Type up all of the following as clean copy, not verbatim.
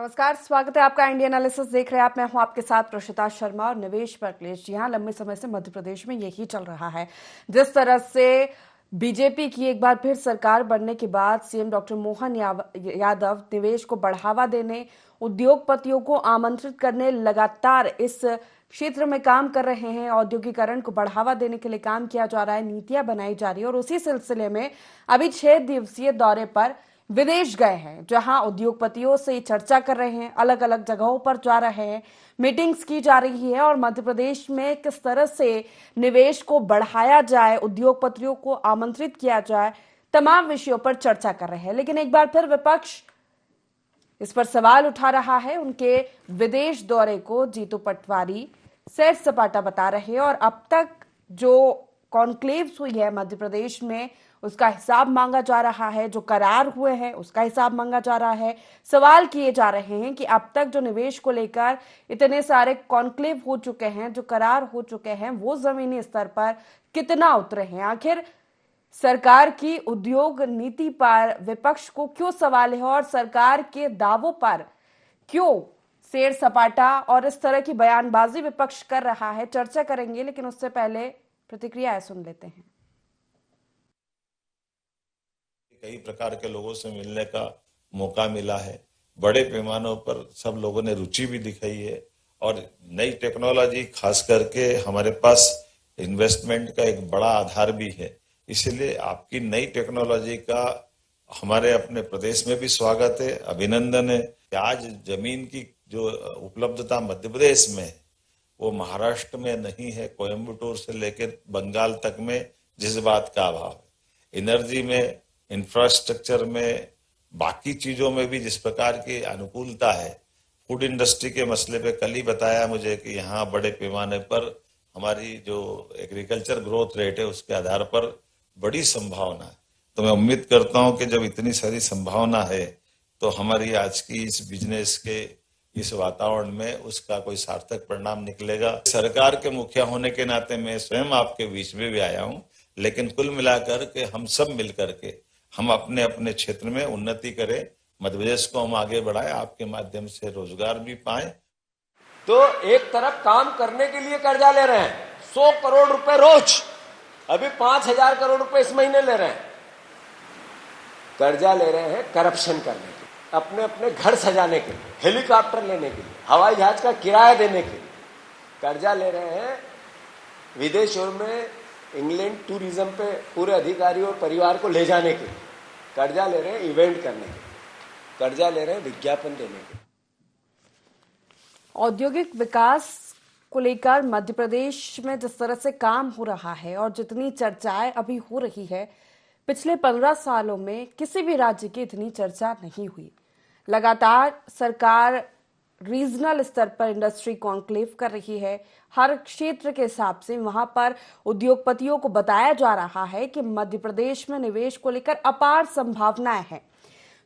नमस्कार, स्वागत है आपका इंडियन एनालिसिस देख रहे हैं आप। मैं हूं आपके साथ प्रशिता शर्मा और निवेश पर क्लेश। जी हां, लंबे समय से मध्य प्रदेश में यही चल रहा है। जिस तरह से बीजेपी की एक बार फिर सरकार बनने के बाद सीएम डॉक्टर मोहन यादव निवेश को बढ़ावा देने, उद्योगपतियों को आमंत्रित करने लगातार इस क्षेत्र में काम कर रहे हैं। औद्योगिकरण को बढ़ावा देने के लिए काम किया जा रहा है, नीतियां बनाई जा रही है और उसी सिलसिले में अभी 6 दिवसीय दौरे पर विदेश गए हैं, जहां उद्योगपतियों से चर्चा कर रहे हैं, अलग अलग जगहों पर जा रहे हैं, मीटिंग्स की जा रही है और मध्य प्रदेश में किस तरह से निवेश को बढ़ाया जाए, उद्योगपतियों को आमंत्रित किया जाए, तमाम विषयों पर चर्चा कर रहे हैं। लेकिन एक बार फिर विपक्ष इस पर सवाल उठा रहा है। उनके विदेश दौरे को जीतू पटवारी सैर सपाटा बता रहे हैं और अब तक जो कॉन्क्लेव्स हुई है मध्य प्रदेश में उसका हिसाब मांगा जा रहा है, जो करार हुए हैं उसका हिसाब मांगा जा रहा है। सवाल किए जा रहे हैं कि अब तक जो निवेश को लेकर इतने सारे कॉन्क्लेव हो चुके हैं, जो करार हो चुके हैं, वो जमीनी स्तर पर कितना उतरे हैं। आखिर सरकार की उद्योग नीति पर विपक्ष को क्यों सवाल है और सरकार के दावों पर क्यों सैर सपाटा और इस तरह की बयानबाजी विपक्ष कर रहा है, चर्चा करेंगे। लेकिन उससे पहले प्रतिक्रियाएं सुन लेते हैं। कई प्रकार के लोगों से मिलने का मौका मिला है। बड़े पैमानों पर सब लोगों ने रुचि भी दिखाई है और नई टेक्नोलॉजी खास करके हमारे पास इन्वेस्टमेंट का एक बड़ा आधार भी है। इसलिए आपकी नई टेक्नोलॉजी का हमारे अपने प्रदेश में भी स्वागत है, अभिनंदन है। आज जमीन की जो उपलब्धता मध्य प्रदेश में है वो महाराष्ट्र में नहीं है। कोयम्बटूर से लेकर बंगाल तक में जिस बात का अभाव है, एनर्जी में, इंफ्रास्ट्रक्चर में, बाकी चीजों में भी जिस प्रकार की अनुकूलता है। फूड इंडस्ट्री के मसले पे कल ही बताया मुझे कि यहाँ बड़े पैमाने पर हमारी जो एग्रीकल्चर ग्रोथ रेट है उसके आधार पर बड़ी संभावना है। तो मैं उम्मीद करता हूं कि जब इतनी सारी संभावना है तो हमारी आज की इस बिजनेस के इस वातावरण में उसका कोई सार्थक परिणाम निकलेगा। सरकार के मुखिया होने के नाते मैं स्वयं आपके बीच में भी आया हूं, लेकिन कुल मिलाकर के हम सब मिलकर के हम अपने अपने क्षेत्र में उन्नति करें, मध्य प्रदेश को हम आगे बढ़ाएं, आपके माध्यम से रोजगार भी पाएं। तो एक तरफ काम करने के लिए कर्जा ले रहे हैं 100 करोड़ रुपए रोज, अभी 5,000 करोड़ रुपए इस महीने ले रहे हैं। कर्जा ले रहे हैं करप्शन करने के लिए, अपने अपने घर सजाने के लिए, हेलीकॉप्टर लेने के लिए, हवाई जहाज का किराया देने के लिए कर्जा ले रहे हैं। विदेशों में इंग्लैंड टूरिज्म पे पूरे अधिकारी और परिवार को ले जाने के लिए कर्जा ले रहे हैं, इवेंट करने के लिए कर्जा ले रहे हैं, विज्ञापन देने के लिए। औद्योगिक विकास को लेकर मध्य प्रदेश में जिस तरह से काम हो रहा है और जितनी चर्चाएं अभी हो रही है, पिछले 15 सालों में किसी भी राज्य की इतनी चर्चा नहीं हुई। लगातार सरकार रीजनल स्तर पर इंडस्ट्री कॉन्क्लेव कर रही है। हर क्षेत्र के हिसाब से वहां पर उद्योगपतियों को बताया जा रहा है कि मध्य प्रदेश में निवेश को लेकर अपार संभावनाएं हैं।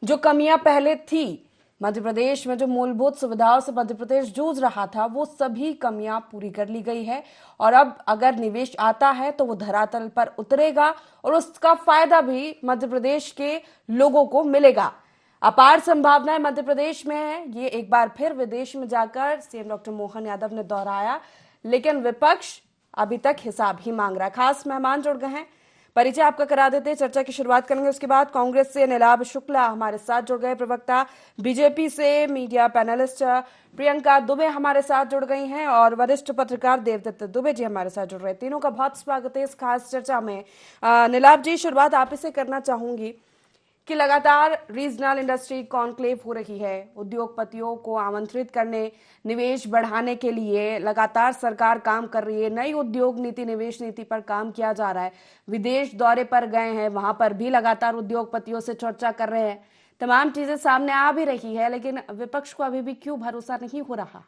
जो कमियां पहले थी मध्य प्रदेश में, जो मूलभूत सुविधाओं से मध्य प्रदेश जूझ रहा था, वो सभी कमियां पूरी कर ली गई है और अब अगर निवेश आता है तो वो धरातल पर उतरेगा और उसका फायदा भी मध्य प्रदेश के लोगों को मिलेगा। अपार संभावनाएं मध्य प्रदेश में है, ये एक बार फिर विदेश में जाकर सीएम डॉक्टर मोहन यादव ने दोहराया। लेकिन विपक्ष अभी तक हिसाब ही मांग रहा है। खास मेहमान जुड़ गए हैं, परिचय आपका करा देते हैं, चर्चा की शुरुआत करेंगे। उसके बाद कांग्रेस से नीलाभ शुक्ला हमारे साथ जुड़ गए प्रवक्ता, बीजेपी से मीडिया पैनलिस्ट प्रियंका दुबे हमारे साथ जुड़ गई हैं और वरिष्ठ पत्रकार देवदत्त दुबे जी हमारे साथ जुड़ रहे हैं। तीनों का बहुत स्वागत है इस खास चर्चा में। नीलाभ जी, शुरुआत आप ही से करना चाहूंगी कि लगातार रीजनल इंडस्ट्री कॉन्क्लेव हो रही है, उद्योगपतियों को आमंत्रित करने, निवेश बढ़ाने के लिए लगातार सरकार काम कर रही है। नई उद्योग नीति, निवेश नीति पर काम किया जा रहा है। विदेश दौरे पर गए हैं, वहां पर भी लगातार उद्योगपतियों से चर्चा कर रहे हैं। तमाम चीजें सामने आ भी रही है, लेकिन विपक्ष को अभी भी क्यों भरोसा नहीं हो रहा है?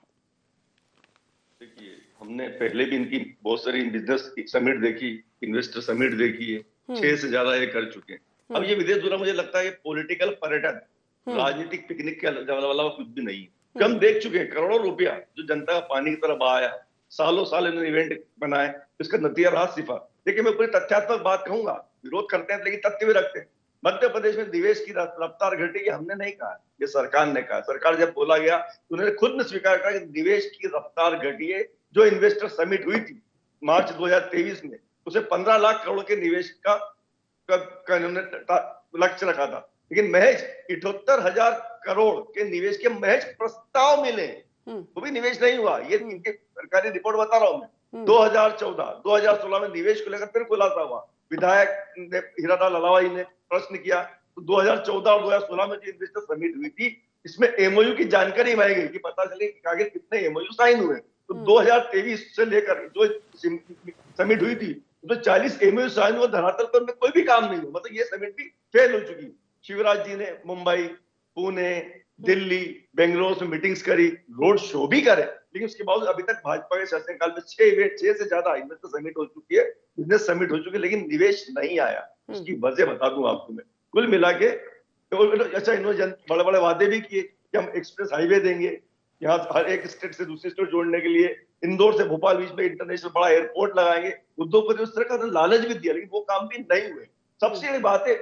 देखिए, हमने पहले भी इनकी बहुत सारी बिजनेस समिट देखी, इन्वेस्टर समिट देखी है, 6 से ज्यादा ये कर चुके हैं। अब ये विदेश दौरा मुझे लगता है पॉलिटिकल पर्यटन, राजनीतिक पिकनिक के अलावा कुछ भी नहीं है। हम देख चुके हैं करोड़ों रुपया जो जनता का पानी की तरह बहाया, सालों साल इन्होंने इवेंट बनाए, इसका नतीजा रहा सिफा। देखिए, मैं पूरी तथ्यात्मक बात कहूंगा, विरोध करते हैं लेकिन तथ्य भी रखते हैं। मध्य प्रदेश में निवेश की रफ्तार घटी, ये हमने नहीं कहा, ये सरकार ने कहा। सरकार जब बोला गया तो उन्होंने खुद ने स्वीकार करा कि निवेश की रफ्तार घटी है। जो इन्वेस्टर समिट हुई थी मार्च 2023 में, उसे 15 लाख करोड़ के निवेश का इन्होंने लक्ष्य रखा था, लेकिन महज 78,000 करोड़ के निवेश के महज प्रस्ताव मिले, वो भी निवेश नहीं हुआ। ये इनके सरकारी रिपोर्ट बता रहा हूं मैं। 2014-2016 में निवेश को लेकर फिर खुलासा हुआ। विधायक ने हीरालाल अलावाई ने प्रश्न किया तो 2014 और 2016 में जो इन्वेस्टर समिट हुई थी, इसमें एमओयू की जानकारी मांगी गई कि पता चले कि आगे कितने एमओयू साइन हुए। तो 2023 से लेकर जो समिट हुई थी तो 40 एमओयू साइन हुए, धरातल पर कोई भी काम नहीं हुआ। मतलब ये समिट भी फेल हो चुकी। शिवराज जी ने मुंबई, पुणे, दिल्ली, बेंगलोर में मीटिंग्स करी, रोड शो भी करे, लेकिन उसके बावजूद अभी तक भाजपा के शासनकाल में 6 से ज्यादा इन्वेस्टर समिट हो चुकी है, बिजनेस समिट हो चुकी है, लेकिन निवेश नहीं आया। उसकी वजह बता दूं आपको मैं। कुल मिला के अच्छा, इन्होंने बड़े बड़े वादे भी किए कि हम एक्सप्रेस हाईवे देंगे, यहाँ हर एक स्टेट से दूसरी स्टेट जोड़ने के लिए, इंदौर से भोपाल बीच में इंटरनेशनल बड़ा एयरपोर्ट लगाएंगे। उद्योगपति उस तरह का लालच भी दिया, लेकिन वो काम भी नहीं हुए। सबसे बड़ी बात है,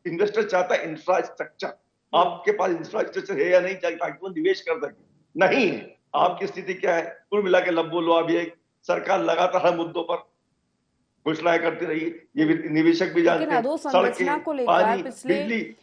इन्वेस्टर चाहता है इंफ्रास्ट्रक्चर। आपके पास इंफ्रास्ट्रक्चर है या नहीं ताकि वो निवेश कर सके? नहीं है। आपकी स्थिति क्या है? कुल मिला के लब्बो लोहा भी है। सरकार लगातार हर मुद्दों पर घोषणाएं करती रही, ये निवेशक भी जानते हैं। संरचना को लेकर पिछले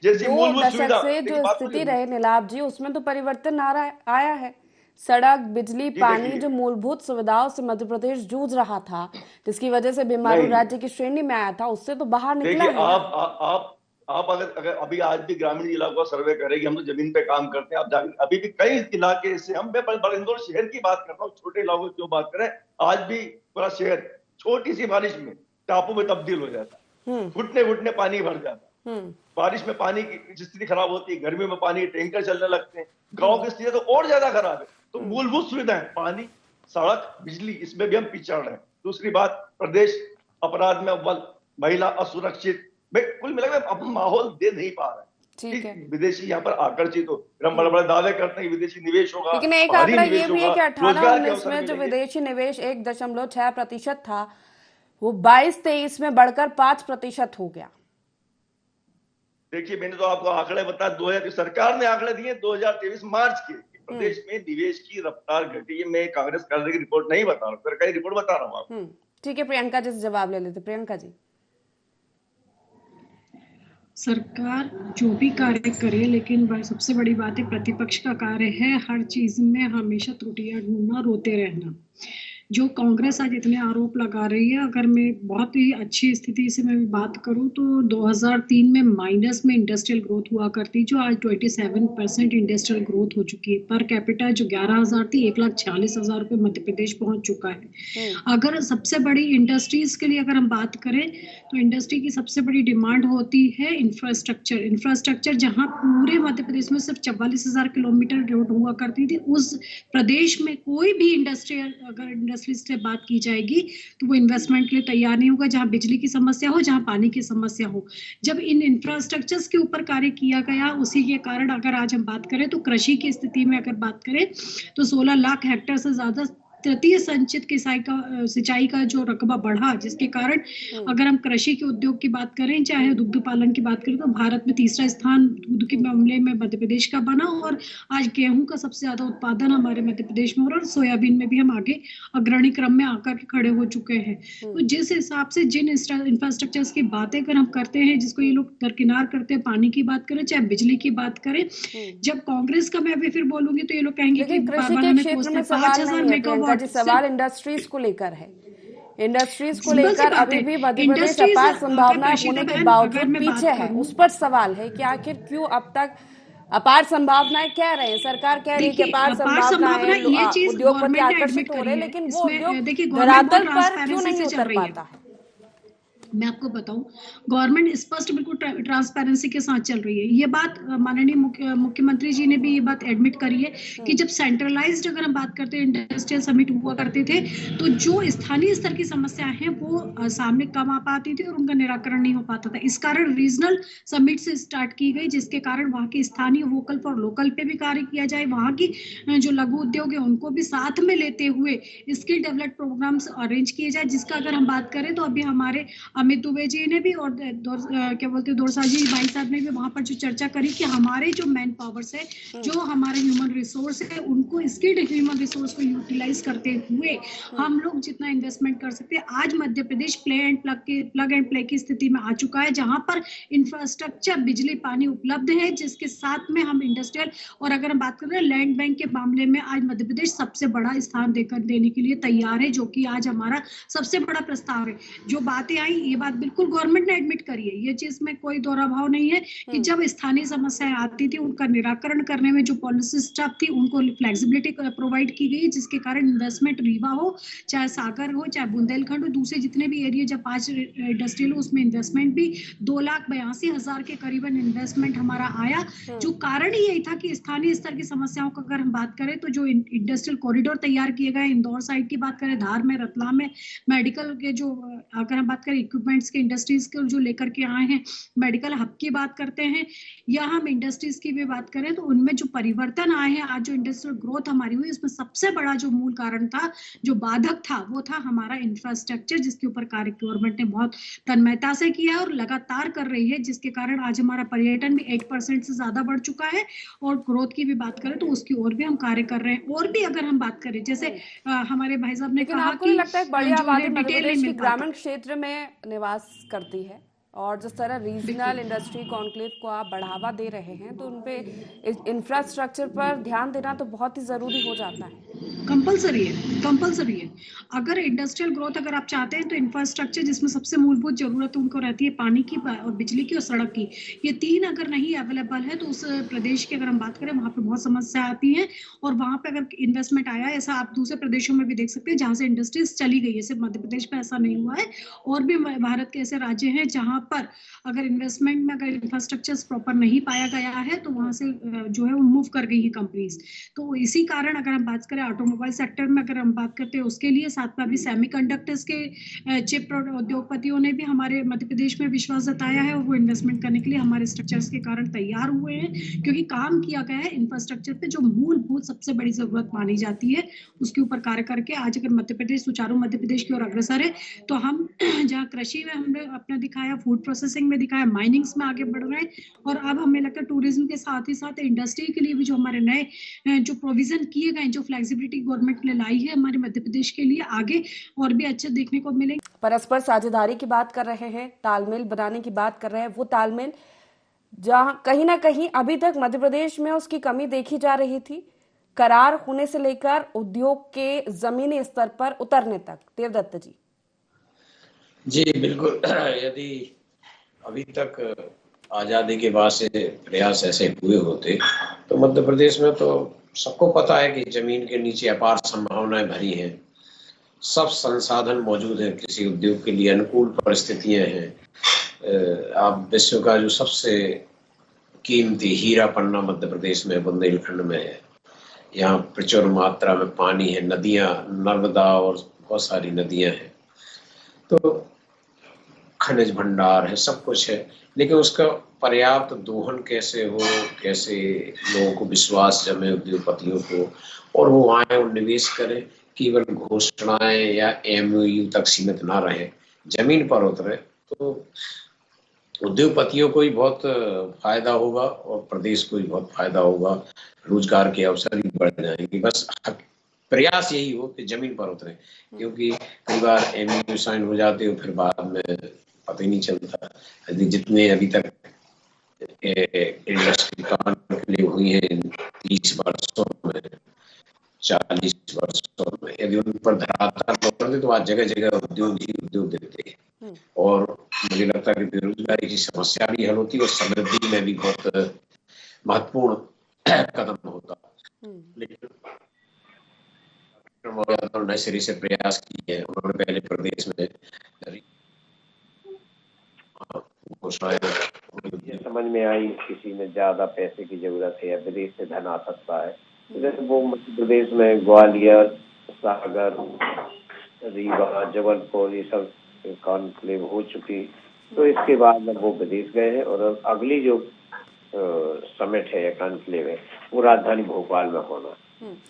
2 दशक से जो स्थिति रहे नीलाभ जी, उसमें तो परिवर्तन आया है। सड़क, बिजली, पानी, जो मूलभूत सुविधाओं से मध्य प्रदेश जूझ रहा था, जिसकी वजह से बीमारू राज्य की श्रेणी में आया था, उससे तो बाहर निकला है। आप अगर अभी आज भी ग्रामीण इलाकों का सर्वे करेंगे, हम तो जमीन पे काम करते हैं, आप अभी भी कई इलाके से, हम बड़े इंदौर शहर की बात करता हूँ, छोटे इलाकों की बात करें, आज भी पूरा शहर छोटी सी बारिश में टापू में तब्दील हो जाता है। घुटने पानी भर जाता है। बारिश में पानी की स्थिति खराब होती है, गर्मी में पानी टैंकर चलने लगते हैं। गाँव की स्थिति तो और ज्यादा खराब है। तो मूलभूत सुविधाएं, पानी, सड़क, बिजली, इसमें भी हम पिछड़ रहे हैं। दूसरी बात, प्रदेश अपराध में अव्वल, महिला असुरक्षित, कुल मिलाकर अब माहौल दे नहीं पा रहा है। ठीक है, विदेशी यहाँ पर आकर्षित हो, हम बड़े बड़े दावे करते हैं विदेशी निवेश होगा, लेकिन एक आंकड़ा ये भी है कि 18-19 में जो विदेशी निवेश 1.6% था, वो 22-23 में बढ़कर 5% हो गया। देखिए, मैंने तो आपको आंकड़े बताया, 2000 सरकार ने आंकड़े दिए 2023 मार्च के, प्रदेश में निवेश की रफ्तार घटी है। मैं कांग्रेस कार्यालय की रिपोर्ट नहीं बता रहा हूँ, सरकारी रिपोर्ट बता रहा हूँ आपको। ठीक है, प्रियंका जी से जवाब ले लेते। प्रियंका जी, सरकार जो भी कार्य करे, लेकिन सबसे बड़ी बात है प्रतिपक्ष का कार्य है हर चीज में हमेशा त्रुटियां ढूंढना, रोते रहना। जो कांग्रेस आज इतने आरोप लगा रही है, अगर मैं बहुत ही अच्छी स्थिति से मैं बात करूं तो 2003 में माइनस में इंडस्ट्रियल ग्रोथ हुआ करती, जो आज 27% इंडस्ट्रियल ग्रोथ हो चुकी है। पर कैपिटा जो 11,000 थी, 1,46,000 रुपये मध्य प्रदेश पहुंच चुका है। अगर सबसे बड़ी इंडस्ट्रीज के लिए अगर हम बात करें तो इंडस्ट्री की सबसे बड़ी डिमांड होती है इंफ्रास्ट्रक्चर, जहाँ पूरे मध्य प्रदेश में सिर्फ 44,000 किलोमीटर रोड हुआ करती थी, उस प्रदेश में कोई भी इंडस्ट्रियल अगर से बात की जाएगी तो वो इन्वेस्टमेंट के लिए तैयार नहीं होगा, जहां बिजली की समस्या हो, जहां पानी की समस्या हो। जब इन इंफ्रास्ट्रक्चर्स के ऊपर कार्य किया गया, उसी के कारण अगर आज हम बात करें तो कृषि की स्थिति में अगर बात करें तो 16 लाख हेक्टेयर से ज्यादा तृतीय संचित सिंचाई का जो रकबा बढ़ा, जिसके कारण अगर हम कृषि के उद्योग की बात करें, चाहे दुग्ध पालन की बात करें, तो भारत में तीसरा स्थान दूध के मामले में मध्य प्रदेश का बना, और आज गेहूं का सबसे ज्यादा उत्पादन हमारे मध्य प्रदेश में हो रहा है, और सोयाबीन में भी हम आगे अग्रणी क्रम में आकर खड़े हो चुके हैं। तो जिस हिसाब से जिन इंफ्रास्ट्रक्चर्स की बातें अगर हम करते हैं, जिसको ये लोग दरकिनार करते हैं, पानी की बात करें चाहे बिजली की बात करें, जब कांग्रेस का मैं अभी फिर बोलूंगी तो ये लोग कहेंगे कि 5,000 मेगावाट। सवाल इंडस्ट्रीज को लेकर है। इंडस्ट्रीज को लेकर अभी भी मध्य प्रदेश अपार संभावनाएं होने के बावजूद पीछे है। उस पर सवाल है कि आखिर क्यों अब तक अपार संभावनाएं कह रहे हैं, सरकार कह रही है कि अपार संभावनाएं, उद्योगपति आकर्षित हो रहे हैं, लेकिन वो उद्योग धरातल पर क्यों नहीं उतर पाता है? मैं आपको बताऊं, गवर्नमेंट स्पष्ट बिल्कुल ट्रांसपेरेंसी के साथ चल रही है। ये बात माननीय मुख्यमंत्री जी ने भी ये बात एडमिट करी है कि जब सेंट्रलाइज्ड अगर हम बात करते हैं, इंडस्ट्रियल समिट हुआ करते थे, तो जो स्थानीय स्तर की समस्या है वो सामने कम आ पाती थी और उनका निराकरण नहीं हो पाता था। इस कारण रीजनल समिट से स्टार्ट की गई, जिसके कारण वहाँ की स्थानीय वोकल फॉर लोकल पे भी कार्य किया जाए, वहाँ की जो लघु उद्योग है उनको भी साथ में लेते हुए स्किल डेवलप प्रोग्राम्स अरेंज किए जाए। जिसका अगर हम बात करें तो अभी हमारे अमित दुबे जी ने भी और क्या बोलते हैं दोरसाजी भाई साहब ने भी वहां पर जो चर्चा करी कि हमारे जो मैन पावर्स है, जो हमारे ह्यूमन रिसोर्स है, उनको स्किल्ड ह्यूमन रिसोर्स को यूटिलाइज करते हुए हम लोग जितना इन्वेस्टमेंट कर सकते हैं। आज Madhya Pradesh plug and play की स्थिति में आ चुका है, जहां पर इंफ्रास्ट्रक्चर, बिजली, पानी उपलब्ध है, जिसके साथ में हम इंडस्ट्रियल और अगर हम बात करें लैंड बैंक के मामले में आज मध्य प्रदेश सबसे बड़ा स्थान देने के लिए तैयार है, जो कि आज हमारा सबसे बड़ा प्रस्ताव है। जो बातें आई, ये बात बिल्कुल गवर्नमेंट ने एडमिट करी है, ये चीज में कोई दोहरा भाव नहीं है कि जब स्थानीय समस्याएं आती थी उनका निराकरण करने में जो पॉलिसी स्टाफ थी उनको फ्लेक्सिबिलिटी प्रोवाइड की गई, जिसके कारण इन्वेस्टमेंट रीवा हो, चाहे सागर हो, चाहे बुंदेलखंड हो, दूसरे जितने भी एरिया जब 5 इंडस्ट्रियल हो उसमें इन्वेस्टमेंट भी 2,82,000 के करीबन इन्वेस्टमेंट हमारा आया। जो कारण ही यही था कि स्थानीय स्तर की समस्याओं का अगर हम बात करें तो जो इंडस्ट्रियल कॉरिडोर तैयार किए गए, इंदौर साइड की बात करें, धार में, रतलाम में, मेडिकल के जो अगर हम बात करें इक्विपमेंट्स के, इंडस्ट्रीज के जो लेकर के आए हैं, मेडिकल हब की बात करते हैं, या हम इंडस्ट्रीज की भी बात करें तो उनमें जो परिवर्तन आए हैं, आज जो इंडस्ट्रियल ग्रोथ हमारी हुई, इसमें सबसे बड़ा जो मूल कारण था, जो बाधक था, वो था हमारा इंफ्रास्ट्रक्चर, जिसके ऊपर कार्य गवर्नमेंट ने बहुत तन्मयता से किया और लगातार कर रही है, जिसके कारण आज हमारा पर्यटन भी 8% से ज्यादा बढ़ चुका है। और ग्रोथ की भी बात करें तो उसकी ओर भी हम कार्य कर रहे हैं। और भी अगर हम बात करें, जैसे हमारे भाई साहब ने लेकिन कहा आपको कि नहीं लगता है बड़ी आबादी मध्य डिटेल नहीं प्रदेश के मिल पाता। ग्रामीण क्षेत्र में निवास करती है, और जिस तरह रीजनल इंडस्ट्री कॉन्क्लेव को आप बढ़ावा दे रहे हैं, तो उनपे इंफ्रास्ट्रक्चर पर ध्यान देना तो बहुत ही जरूरी हो जाता है। कंपलसरी है, कंपलसरी है। अगर इंडस्ट्रियल ग्रोथ अगर आप चाहते हैं तो इंफ्रास्ट्रक्चर, जिसमें सबसे मूलभूत जरूरत उनको रहती है पानी की और बिजली की और सड़क की, ये 3 अगर नहीं अवेलेबल है तो उस प्रदेश की अगर हम बात करें वहां पे बहुत समस्या आती है। और वहां पे अगर इन्वेस्टमेंट आया, ऐसा आप दूसरे प्रदेशों में भी देख सकते हैं जहां से इंडस्ट्रीज चली गई है, सिर्फ मध्य प्रदेश में ऐसा नहीं हुआ है। और भी भारत के ऐसे राज्य हैं जहां पर अगर इन्वेस्टमेंट में अगर इंफ्रास्ट्रक्चर प्रॉपर नहीं पाया गया है तो वहां से जो है वो मूव कर गई है कंपनीज। तो इसी कारण अगर हम बात करें ऑटोमोबाइल सेक्टर में अगर हम बात करते हैं उसके लिए, साथ में अभी सेमीकंडक्टर्स के चिप उद्योगपतियों ने भी हमारे मध्य प्रदेश में विश्वास जताया है और वो इन्वेस्टमेंट करने के लिए हमारे स्ट्रक्चर्स के कारण तैयार हुए हैं, क्योंकि काम किया गया है इंफ्रास्ट्रक्चर पे, जो मूलभूत सबसे बड़ी जरूरत मानी जाती है, उसके ऊपर कार्य करके आज अगर मध्य प्रदेश सुचारू मध्य प्रदेश की ओर अग्रसर है, तो हम जहाँ कृषि में हमने अपना दिखाया, फूड प्रोसेसिंग में दिखाया, माइनिंग्स में आगे बढ़ रहे हैं, और अब हमें लगता है टूरिज्म के साथ ही साथ इंडस्ट्री के लिए भी जो हमारे नए जो प्रोविजन किए गए, जो फ्लेक्सिबिलिटी गवर्नमेंट ने लाई है हमारे मध्य प्रदेश के लिए, आगे और भी अच्छे देखने को मिलेंगे। परस्पर साझेदारी की बात कर रहे हैं, तालमेल बनाने की बात कर रहे हैं, वो तालमेल जहां कहीं ना कहीं अभी तक मध्य प्रदेश में उसकी कमी देखी जा रही थी, करार होने से लेकर उद्योग के जमीनी स्तर पर उतरने तक। देवदत्त जी। जी बिल्कुल। यदि अभी तक आज़ादी के बाद से प्रयास ऐसे हुए होते तो मध्य प्रदेश में तो सबको पता है कि जमीन के नीचे अपार संभावनाएं भरी हैं, सब संसाधन मौजूद हैं, कृषि उद्योग के लिए अनुकूल परिस्थितियां हैं। आप विश्व का जो सबसे कीमती हीरा पन्ना मध्य प्रदेश में बुंदेलखंड में है। यहाँ प्रचुर मात्रा में पानी है, नदियाँ, नर्मदा और बहुत सारी नदियाँ हैं, तो खनिज भंडार है, सब कुछ है, लेकिन उसका पर्याप्त दोहन कैसे हो, कैसे लोगों को विश्वास जमे, उद्योगपतियों को, और वो आए और निवेश करें, केवल घोषणाएं या एमओयू तक सीमित ना रहे, जमीन पर उतरे, तो उद्योगपतियों को भी बहुत फायदा होगा और प्रदेश को भी बहुत फायदा होगा, रोजगार के अवसर भी बढ़ जाएंगे। बस प्रयास यही हो कि जमीन पर उतरे, क्योंकि कई बार एमओयू साइन हो जाते हो फिर बाद में पता ही नहीं चलता। जितने अभी तक इंडस्ट्री कॉन्क्लेव हुई है 30 वर्षों में, 40 वर्षों में, यदि उन पर धरातल पड़ते तो आज जगह जगह उद्योग ही उद्योग देते हैं, और मुझे लगता है कि बेरोजगारी की समस्या भी हल होती है और समृद्धि में भी बहुत महत्वपूर्ण कदम होता। लेकिन नए सिरे से प्रयास किए हैं उन्होंने, पहले प्रदेश में ये समझ में आई किसी में ज्यादा पैसे की जरूरत है या विदेश से धन आ सकता है, जैसे वो मध्य प्रदेश में ग्वालियर, सागर, रीवा, जबलपुर, ये सब कॉन्क्लेव हो चुकी, तो इसके बाद वो विदेश गए हैं और अगली जो समिट है या कॉन्क्लेव है वो राजधानी भोपाल में होना,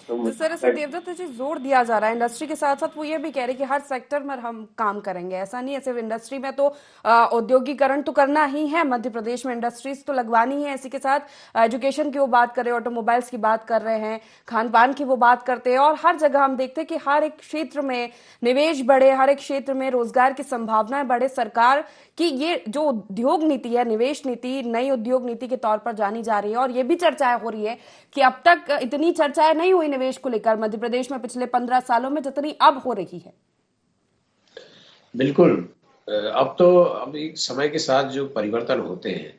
तो जिस तरह से देवदत्त जी जोर दिया जा रहा है इंडस्ट्री के साथ साथ, वो ये भी कह रहे हैं कि हर सेक्टर में हम काम करेंगे। ऐसा नहीं है सिर्फ इंडस्ट्री में, तो औद्योगिकरण तो करना ही है, मध्य प्रदेश में इंडस्ट्रीज तो लगवानी है। इसी के साथ एजुकेशन की वो बात कर रहे हैं, ऑटोमोबाइल्स की बात कर रहे हैं, खान पान की वो बात करते हैं, और हर जगह हम देखते हैं कि हर एक क्षेत्र में निवेश बढ़े, हर एक क्षेत्र में रोजगार की संभावनाएं बढ़े। सरकार की ये जो उद्योग नीति है, निवेश नीति, नई उद्योग नीति के तौर पर जानी जा रही है, और ये भी चर्चाएं हो रही है कि अब तक इतनी चर्चाएं नहीं हुई निवेश को लेकर मध्य प्रदेश में पिछले 15 सालों में जितनी अब हो रही है। बिल्कुल। अब तो अभी समय के साथ जो परिवर्तन होते हैं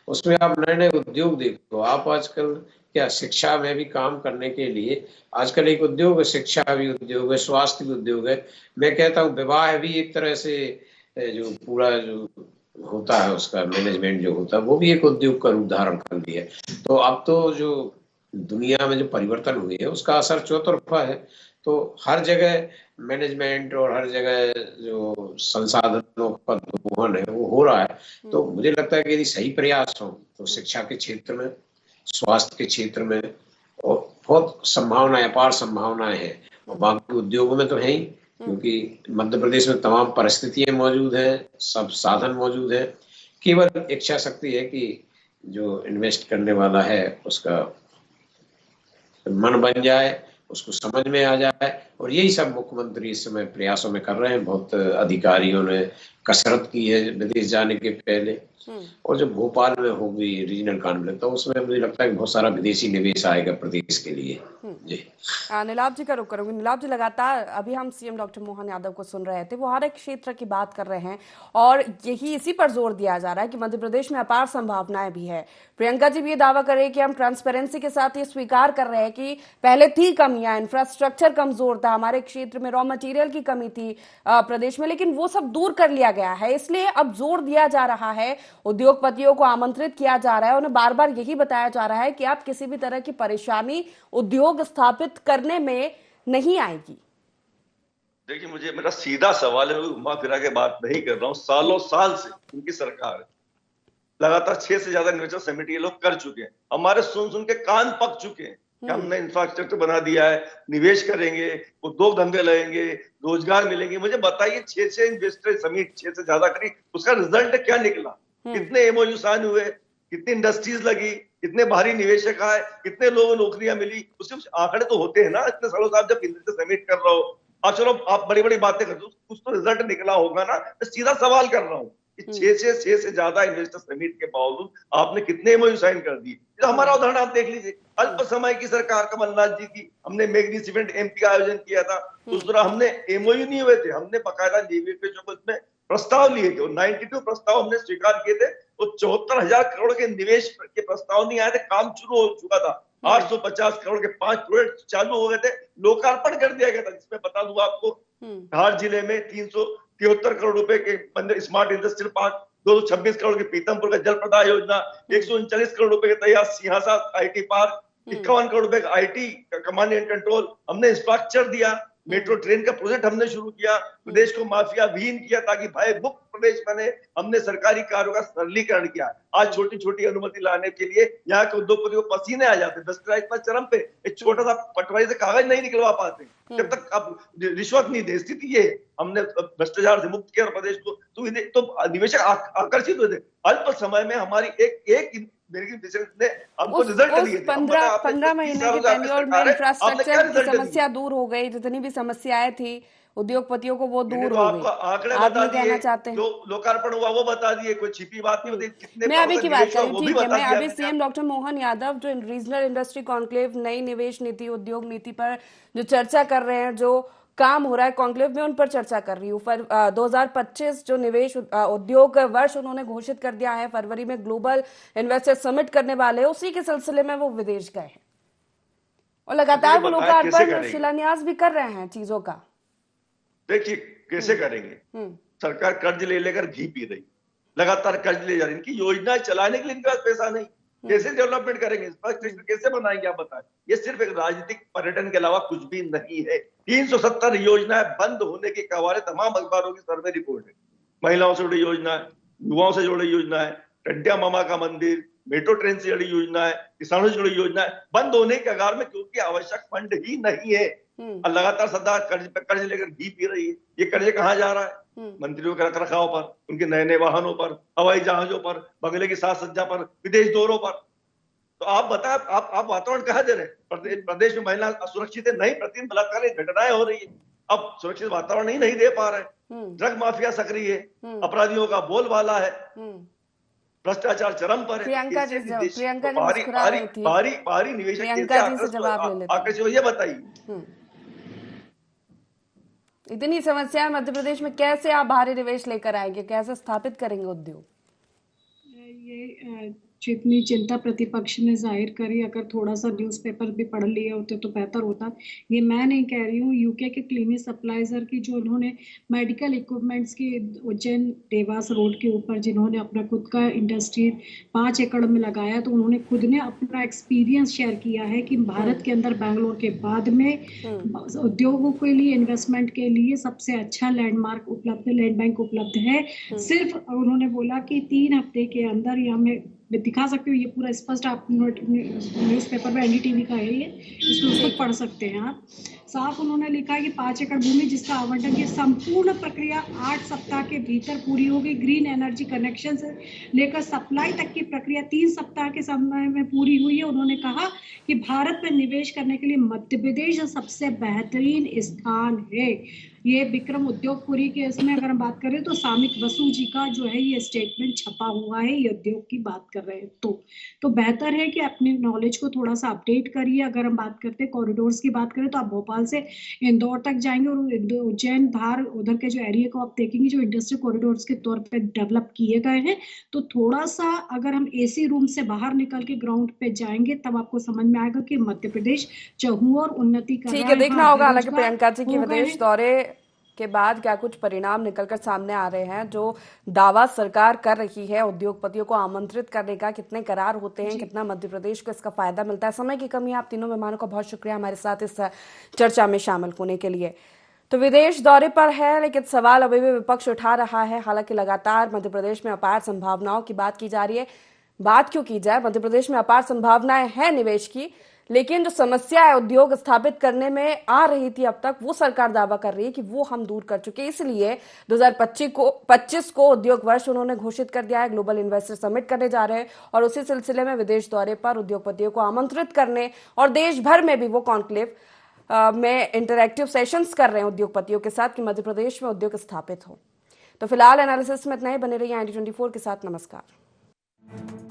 उसमें आप नए नए उद्योग देखो। आप आजकल क्या शिक्षा में भी काम करने के लिए आजकल एक उद्योग है, शिक्षा भी उद्योग है, स्वास्थ्य भी उद्योग है। मैं कहता हूँ विवाह भी एक तरह से जो पूरा जो होता है उसका मैनेजमेंट जो होता है वो भी एक उद्योग का रूप धारण कर लिया है। तो अब तो जो दुनिया में जो परिवर्तन हुए है उसका असर चौतरफा है। तो हर जगह मैनेजमेंट और हर जगह जो संसाधनों का दोहन है वो हो रहा है। तो मुझे लगता है कि यदि सही प्रयास हो तो शिक्षा के क्षेत्र में, स्वास्थ्य के क्षेत्र में और बहुत संभावनाएं, अपार संभावनाएं हैं। और बाकी उद्योगों में तो है ही, क्योंकि मध्य प्रदेश में तमाम परिस्थितियां मौजूद हैं, सब साधन मौजूद हैं। केवल इच्छा शक्ति है कि जो इन्वेस्ट करने वाला है उसका मन बन जाए, उसको समझ में आ जाए। और यही सब मुख्यमंत्री इस समय प्रयासों में कर रहे हैं। बहुत अधिकारियों ने कसरत की है विदेश जाने के पहले। और जो भोपाल में होगी रीजनल कॉन्फ्रेंस तो उसमें मुझे लगता है कि बहुत सारा विदेशी निवेश आएगा प्रदेश के लिए। जी नीलाभ जी का रुख करूंगी। नीलाभ जी, लगातार अभी हम सीएम डॉक्टर मोहन यादव को सुन रहे थे, वो हर एक क्षेत्र की बात कर रहे हैं और यही इसी पर जोर दिया जा रहा है कि मध्य प्रदेश में अपार संभावनाएं भी है। प्रियंका जी भी ये दावा कर रहे हैं कि हम ट्रांसपेरेंसी के साथ ये स्वीकार कर रहे हैं कि पहले थी कमियां, इंफ्रास्ट्रक्चर कमजोर था, हमारे क्षेत्र में रॉ मटेरियल की कमी थी प्रदेश में, लेकिन वो सब दूर कर लिया गया है। इसलिए अब जोर दिया जा रहा है, उद्योगपतियों को आमंत्रित किया जा रहा है, उन्हें बार बार यही बताया जा रहा है कि आप किसी भी तरह की परेशानी उद्योग स्थापित करने में नहीं आएगी। देखिए, मुझे मेरा सीधा सवाल है, घुमा फिरा के बात नहीं कर रहा हूँ। सालों साल से उनकी सरकार है, लगातार 6 से ज्यादा इन्वेस्टर समिट ये लोग कर चुके हैं। हमारे सुन सुन के कान पक चुके हैं कि हमने इंफ्रास्ट्रक्चर बना दिया है, निवेश करेंगे, उद्योग धंधे लगेंगे, रोजगार मिलेंगे। मुझे बताइए 6 इन्वेस्टर समिट, 6 से ज्यादा करी, उसका रिजल्ट क्या निकला? कितने एमओयू साइन हुए, कितनी इंडस्ट्रीज लगी, कितने बाहरी निवेशक आए, कितने लोगों को नौकरियां मिली? उसके आंकड़े तो होते हैं ना। इतने सालों से आप जब इन्वेस्टर समिट कर रहे हो, आप चलो आप बड़ी बड़ी बातें करते हो, कुछ तो रिजल्ट निकला होगा ना। मैं सीधा सवाल कर रहा हूँ कि 6 से ज्यादा इन्वेस्टर समिट के बावजूद आपने कितने एमओयू साइन कर दिए? हमारा उदाहरण आप देख लीजिए, अल्प समय की सरकार कमलनाथ जी की, हमने मैग्नीस इवेंट एमपी का आयोजन किया था। दूसरा, हमने एमओयू नहीं हुए थे, हमने बकायदा नेवी जो उसमें प्रस्ताव लिए थे, 92 प्रस्ताव हमने स्वीकार किए थे। वो 74,000 करोड़ के निवेश के प्रस्ताव नहीं आए थे, काम शुरू हो चुका था। 850 करोड़ के 5 प्रोजेक्ट चालू हो गए थे, लोकार्पण कर दिया गया था। जिसमें बता दूं आपको, धार जिले में 373 करोड़ रुपए के स्मार्ट इंडस्ट्रियल पार्क, 226 करोड़ की पीतमपुर का जल प्रदाय योजना, 139 करोड़ रुपए के तैयार सिंहासा आईटी पार्क, 51 करोड़ रुपए का आईटी कमांड एंड कंट्रोल हमने इंफ्रास्ट्रक्चर दिया। मेट्रो ट्रेन का प्रोजेक्ट हमने शुरू किया, प्रदेश को माफिया विहीन किया ताकि भय मुक्त प्रदेश बने। हमने सरकारी कार्यों का सरलीकरण किया। आज छोटी छोटी अनुमति लाने के लिए यहाँ के उद्योगपतियों को पसीने आ जाते, भ्रष्टाचार इतना चरम पे, एक छोटा सा पटवारी से कागज नहीं निकलवा पाते जब तक आप रिश्वत नहीं दे। स्थिति ये, हमने भ्रष्टाचार से मुक्त किया प्रदेश को, तो निवेशक आकर्षित हुए थे। अल्प समय में हमारी एक ने हमको रिजल्ट दिए थे। 15 महीने की टेन्योर में इंफ्रास्ट्रक्चर की समस्या दूर हो गई, जितनी भी समस्याएं थी उद्योगपतियों को वो दूर हो गई। आंकड़े आप बता ये कहना चाहते हैं? लोकार्पण हुआ वो बता दिए, कोई छिपी बात नहीं होती। कितने मैं अभी की बात कर रही थी, मैं अभी सीएम डॉक्टर मोहन यादव जो रीजनल इंडस्ट्री कॉन्क्लेव, नई निवेश नीति, उद्योग नीति पर जो चर्चा कर रहे हैं, जो काम हो रहा है कॉन्क्लेव में, उन पर चर्चा कर रही हूँ। 2025 जो निवेश उद्योग वर्ष उन्होंने घोषित कर दिया है, फरवरी में ग्लोबल इन्वेस्टर समिट करने वाले हैं, उसी के सिलसिले में वो विदेश गए हैं और लगातार वो लोकार्पण शिलान्यास भी कर रहे हैं चीजों का। देखिए कैसे करेंगे, सरकार कर्ज ले लेकर घी पी रही, लगातार कर्ज ले जा रही। इनकी योजना चलाने के लिए इनके पास पैसा नहीं, कैसे डेवलपमेंट करेंगे, इंफ्रास्ट्रक्चर कैसे बनाएंगे आप बताएं। ये सिर्फ एक राजनीतिक पर्यटन के अलावा कुछ भी नहीं है। 370 योजनाएं बंद होने के कवारे तमाम अखबारों की सर्वे रिपोर्ट है। महिलाओं से जुड़ी योजना है, युवाओं से जुड़ी योजना है, टड्डिया मामा का मंदिर, मेट्रो ट्रेन से जुड़ी योजना है, किसानों से जुड़ी योजना है, बंद होने के कगार में, क्योंकि आवश्यक फंड ही नहीं है। और लगातार सरकार कर्ज लेकर घी पी रही है। ये कर्ज कहाँ जा रहा है? मंत्रियों के रखरखाव पर, उनके नए नए वाहनों पर, हवाई जहाजों पर, बंगले की साज सज्जा पर, विदेश दौरों पर। तो आप बताएं, आप वातावरण कहाँ दे रहे हैं? प्रदेश में महिला सुरक्षित है नहीं, प्रतिदिन बलात्कार की घटनाएं हो रही है। अब सुरक्षित वातावरण ही नहीं दे पा रहे। ड्रग माफिया सक्रिय है, अपराधियों का बोलबाला है, भ्रष्टाचार चरम पर है। प्रियंका जी मुस्कुरा रही थी। बाहरी निवेशक प्रियंका जी से जवाब ले लेते आकर्षित हो, ये बताइए। इतनी समस्या मध्य प्रदेश में, कैसे आप बाहरी निवेश लेकर आएंगे, कैसे स्थापित करेंगे उद्योग? ये जितनी चिंता प्रतिपक्ष ने जाहिर करी, अगर थोड़ा सा न्यूज़पेपर भी पढ़ लिए होते तो बेहतर होता। ये मैं नहीं कह रही हूँ, यूके के क्लिनिक सप्लाइजर की जो उन्होंने मेडिकल इक्विपमेंट्स की उज्जैन देवास रोड के ऊपर जिन्होंने अपना खुद का इंडस्ट्री 5 एकड़ में लगाया, तो उन्होंने खुद ने अपना एक्सपीरियंस शेयर किया है कि भारत के अंदर बैंगलोर के बाद में उद्योगों के लिए, इन्वेस्टमेंट के लिए सबसे अच्छा लैंडमार्क उपलब्ध है, लैंड बैंक उपलब्ध है। सिर्फ उन्होंने बोला कि 3 हफ्ते के अंदर, या मैं दिखा सकती हूँ, ये पूरा स्पष्ट आप न्यूज़पेपर में एनडीटीवी का है, ये इसमें खुद पढ़ सकते हैं आप। साफ उन्होंने लिखा है कि 5 एकड़ भूमि जिसका आवंटन की संपूर्ण प्रक्रिया 8 सप्ताह के भीतर पूरी होगी। ग्रीन एनर्जी कनेक्शन से लेकर सप्लाई तक की प्रक्रिया 3 सप्ताह के समय में पूरी हुई है। उन्होंने कहा कि भारत में निवेश करने के लिए मध्य प्रदेश सबसे बेहतरीन स्थान है। ये विक्रम उद्योगपुरी के इसमें अगर हम बात करें तो सामिक वसु जी का जो है ये स्टेटमेंट छपा हुआ है, ये उद्योग की बात कर रहे हैं। तो बेहतर है कि अपने नॉलेज को थोड़ा सा अपडेट करिए। अगर हम बात करते हैं कॉरिडोर्स की बात करें तो आप भोपाल से इंदौर तक जाएंगे और उज्जैन धार उधर के जो एरिया को आप देखेंगे जो इंडस्ट्रियल कॉरिडोर्स के तौर पर डेवलप किए गए हैं। तो थोड़ा सा अगर हम एसी रूम से बाहर निकल के ग्राउंड पे जाएंगे तब आपको समझ में आएगा कि मध्य प्रदेश चहुओर उन्नति कर रहा है। ठीक है, देखना होगा हालांकि प्रियंका जी की विदेश दौरे के बाद क्या कुछ परिणाम निकलकर सामने आ रहे हैं। जो दावा सरकार कर रही है उद्योगपतियों को आमंत्रित करने का, कितने करार होते हैं, कितना मध्य प्रदेश को इसका फायदा मिलता है। समय की कमी है, आप तीनों मेहमानों का बहुत शुक्रिया हमारे साथ इस चर्चा में शामिल होने के लिए। तो विदेश दौरे पर है, लेकिन सवाल अभी भी विपक्ष उठा रहा है। हालांकि लगातार मध्य प्रदेश में अपार संभावनाओं की बात की जा रही है। बात क्यों की जाए, मध्य प्रदेश में अपार संभावनाएं हैं निवेश की, लेकिन जो समस्या है उद्योग स्थापित करने में आ रही थी अब तक, वो सरकार दावा कर रही है कि वो हम दूर कर चुके। इसलिए 2025 को उद्योग वर्ष उन्होंने घोषित कर दिया है। ग्लोबल इन्वेस्टर समिट करने जा रहे हैं और उसी सिलसिले में विदेश दौरे पर उद्योगपतियों को आमंत्रित करने और देश भर में भी वो कॉन्क्लेव में इंटरैक्टिव सेशंस कर रहे हैं उद्योगपतियों के साथ कि मध्य प्रदेश में उद्योग स्थापित हो। तो फिलहाल एनालिसिस में इतना ही। बने रहिए IND24 के साथ। नमस्कार।